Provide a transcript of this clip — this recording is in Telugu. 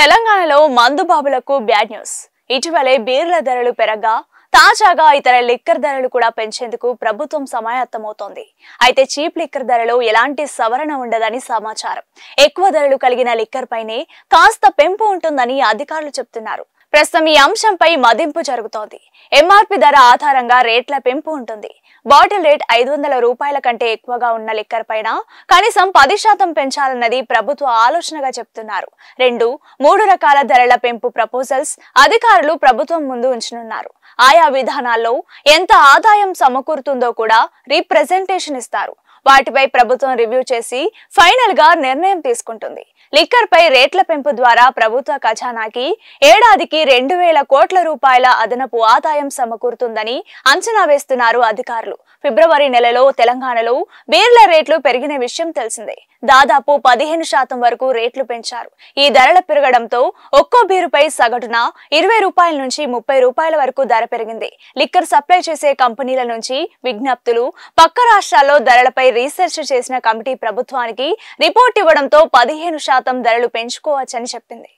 తెలంగాణలో మందు బాబులకు బ్యాడ్ న్యూస్. ఇటీవలే బీర్ల ధరలు పెరగగా తాజాగా ఇతర లిక్కర్ ధరలు కూడా పెంచేందుకు ప్రభుత్వం సమాయత్తమవుతోంది. అయితే చీప్ లిక్కర్ ధరలో ఎలాంటి సవరణ ఉండదని సమాచారం. ఎక్కువ ధరలు కలిగిన లిక్కర్ పైనే కాస్త పెంపు ఉంటుందని అధికారులు చెబుతున్నారు. ప్రస్తుతం ఈ అంశంపై మదింపు జరుగుతోంది. ఎంఆర్పీ ధర ఆధారంగా రేట్ల పెంపు ఉంటుంది. బాటిల్ రేట్ 500 రూపాయల కంటే ఎక్కువగా ఉన్న లిక్కర్ పైన కనీసం 10% పెంచాలన్నది ప్రభుత్వ ఆలోచనగా చెప్తున్నారు. 2-3 రకాల ధరల పెంపు ప్రపోజల్స్ అధికారులు ప్రభుత్వం ముందు ఉంచనున్నారు. ఆయా విధానాల్లో ఎంత ఆదాయం సమకూరుతుందో కూడా రిప్రజెంటేషన్ ఇస్తారు. వాటిపై ప్రభుత్వం రివ్యూ చేసి ఫైనల్ గా నిర్ణయం తీసుకుంటుంది. లిక్కర్ పై రేట్ల పెంపు ద్వారా ప్రభుత్వ ఖజానాకి ఏడాదికి 2000 కోట్ల రూపాయల అదనపు ఆదాయం సమకూరుతుందని అంచనా వేస్తున్నారు అధికారులు. ఫిబ్రవరి నెలలో తెలంగాణలో బీర్ల రేట్లు పెరిగిన విషయం తెలిసిందే. దాదాపు 15% వరకు రేట్లు పెంచారు. ఈ ధరల పెరగడంతో ఒక్కో బీరుపై సగటున 20 రూపాయల నుంచి 30 రూపాయల వరకు ధర పెరిగింది. లిక్కర్ సప్లై చేసే కంపెనీల నుంచి విజ్ఞప్తులు, పక్క రాష్ట్రాల్లో ధరలపై రీసెర్చ్ చేసిన కమిటీ ప్రభుత్వానికి రిపోర్ట్ ఇవ్వడంతో 15% ధరలు పెంచుకోవచ్చని చెప్పింది.